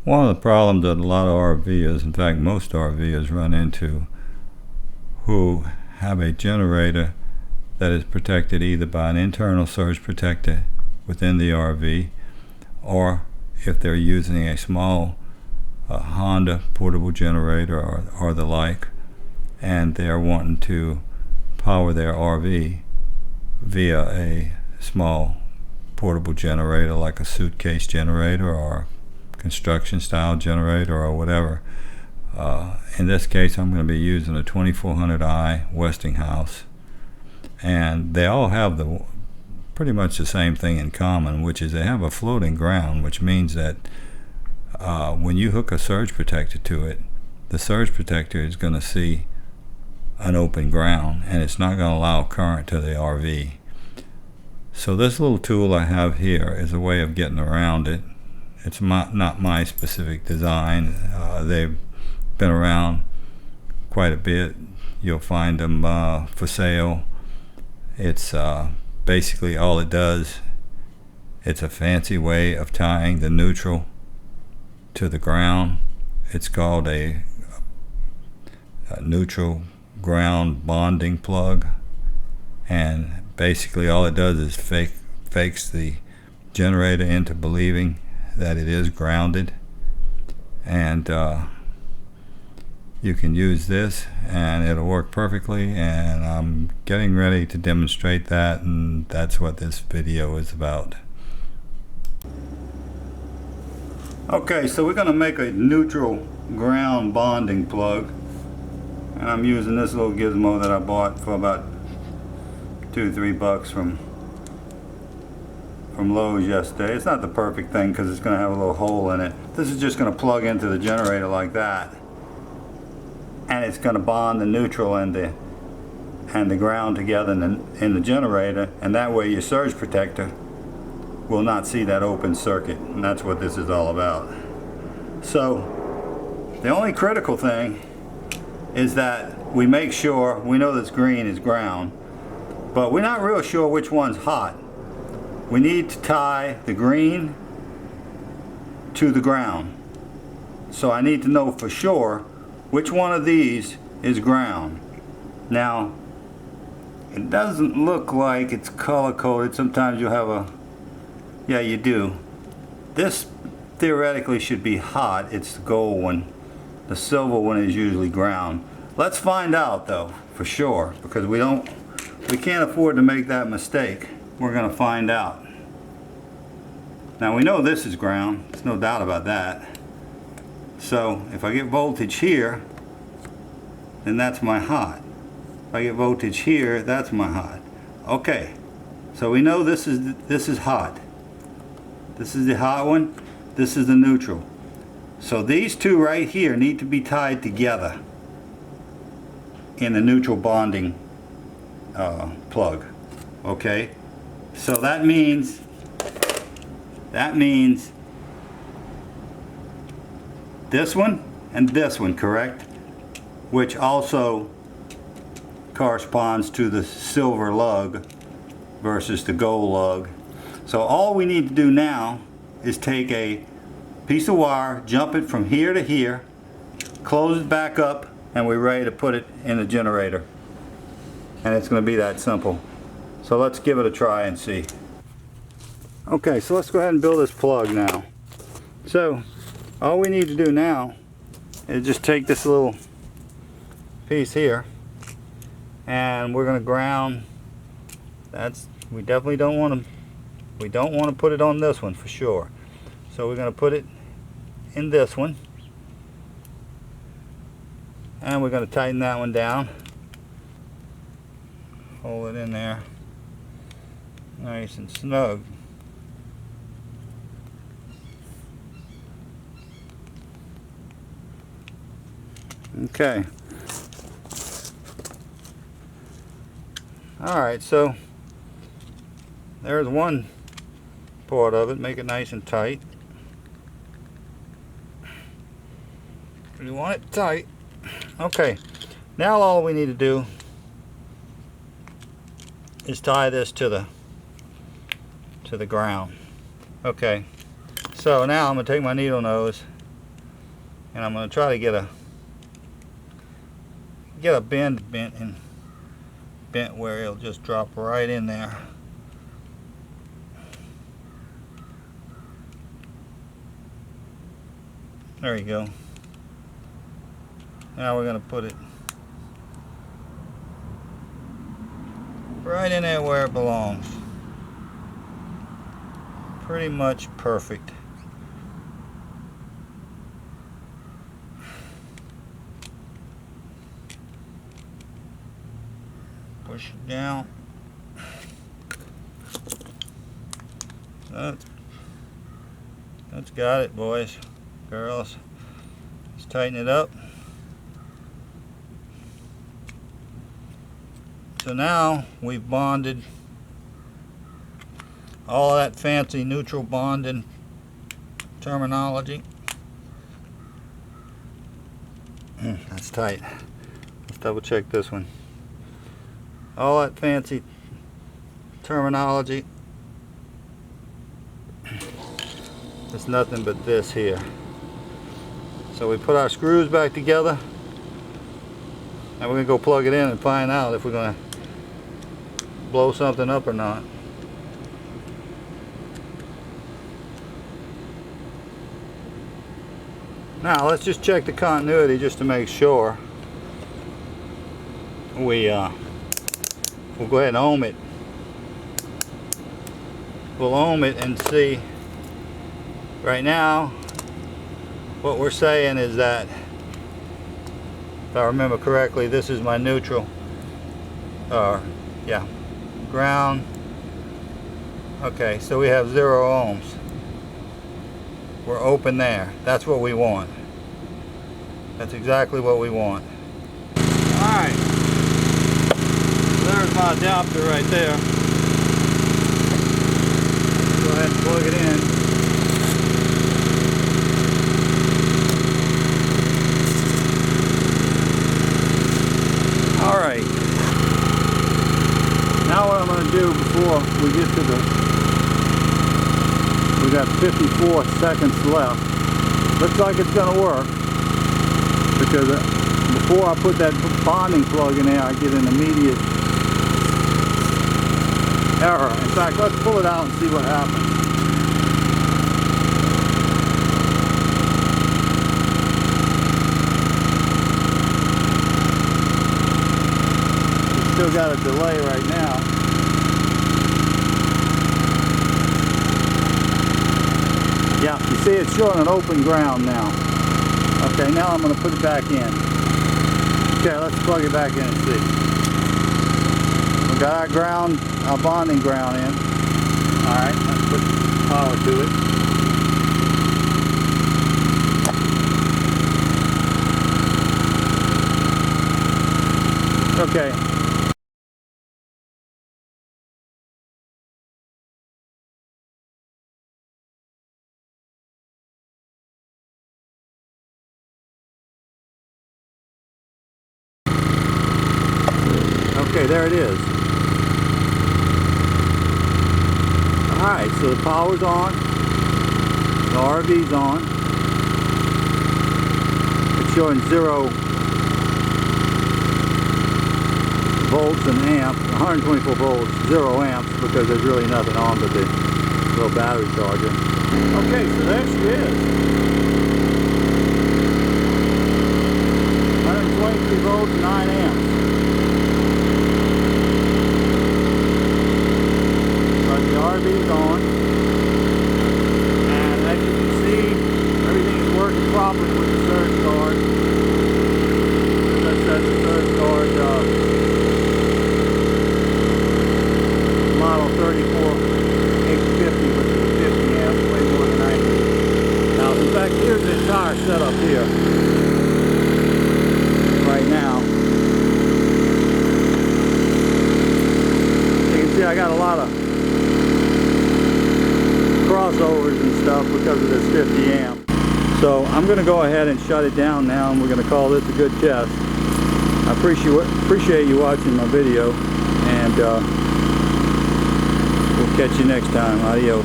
One of the problems that a lot of RVers, in fact most RVers, run into who have a generator that is protected either by an internal surge protector within the RV, or if they're using a small Honda portable generator or the like, and they're wanting to power their RV via a small portable generator like a suitcase generator or construction style generator or whatever. In this case I'm going to be using a 2400i Westinghouse, and they all have pretty much the same thing in common, which is they have a floating ground, which means that when you hook a surge protector to it, the surge protector is going to see an open ground and it's not going to allow current to the RV. So this little tool I have here is a way of getting around it. It's not my specific design. They've been around quite a bit. You'll find them for sale. It's basically all it does. It's a fancy way of tying the neutral to the ground. It's called a neutral ground bonding plug, and basically all it does is fakes the generator into believing that it is grounded, and you can use this and it'll work perfectly, and I'm getting ready to demonstrate that, and that's what this video is about. Okay, so we're going to make a neutral ground bonding plug, and I'm using this little gizmo that I bought for about $2-3 from Lowe's yesterday. It's not the perfect thing because it's going to have a little hole in it. This is just going to plug into the generator like that, and it's going to bond the neutral and the ground together in the generator, and that way your surge protector will not see that open circuit, and that's what this is all about. So the only critical thing is that we make sure, we know this green is ground, but we're not real sure which one's hot. We need to tie the green to the ground. So I need to know for sure which one of these is ground. Now, it doesn't look like it's color coded. Sometimes you'll have yeah, you do. This theoretically should be hot. It's the gold one. The silver one is usually ground. Let's find out though, for sure, because we can't afford to make that mistake. We're going to find out. Now we know this is ground, there's no doubt about that. So if I get voltage here, then that's my hot. If I get voltage here, that's my hot. Okay, so we know this is hot. This is the hot one, this is the neutral. So these two right here need to be tied together in the neutral bonding plug. Okay, so that means this one and this one, correct? Which also corresponds to the silver lug versus the gold lug. So all we need to do now is take a piece of wire, jump it from here to here, close it back up, and we're ready to put it in the generator. And it's going to be that simple. So let's give it a try and see. Okay, so let's go ahead and build this plug now. So all we need to do now is just take this little piece here, and we're going to ground. We definitely don't want to put it on this one for sure. So we're going to put it in this one, and we're going to tighten that one down. Hold it in there nice and snug. Okay. Alright, so there's one part of it. Make it nice and tight. You want it tight. Okay, now all we need to do is tie this to the ground. Okay, so now I'm going to take my needle nose and I'm going to try to get a bend bent where it'll just drop right in there. There you go. Now we're going to put it right in there where it belongs. Pretty much perfect. Push it down. That's got it, boys, girls. Let's tighten it up. So now we've bonded all that fancy neutral bonding terminology. That's tight. Let's double check this one. All that fancy terminology. It's nothing but this here. So we put our screws back together, and we're going to go plug it in and find out if we're going to blow something up or not. Now let's just check the continuity just to make sure. We'll go ahead and ohm it. We'll ohm it and see. Right now, what we're saying is that, if I remember correctly, this is my neutral. Yeah, ground. Okay, so we have 0 ohms. We're open there. That's what we want. That's exactly what we want. Alright. There's my adapter right there. Go ahead and plug it in. Alright. Now what I'm going to do before we get to we got 54 seconds left. Looks like it's going to work, because before I put that bonding plug in there, I get an immediate error. In fact, let's pull it out and see what happens. It's still got a delay right now. Yeah, you see it's showing an open ground now. Okay, now I'm going to put it back in. Okay, let's plug it back in and see. We got our ground, our bonding ground in. Alright, let's put power to it. Okay. Okay, there it is. Alright, so the power's on. The RV's on. It's showing 0 volts and amps, 124 volts, 0 amps, because there's really nothing on but the little battery charger. Okay, so there she is. 123 volts, 9 amps. But the RV's on. And as you can see, everything is working properly with the surge guard. As I said, the surge guard model 34850 with the 50 amps, way more than I need. Now, in fact, here's the entire setup here. Right now. You can see I got a lot of crossovers and stuff because of this 50 amp. So I'm going to go ahead and shut it down now, and we're going to call this a good test. I appreciate you watching my video, and we'll catch you next time. Adios.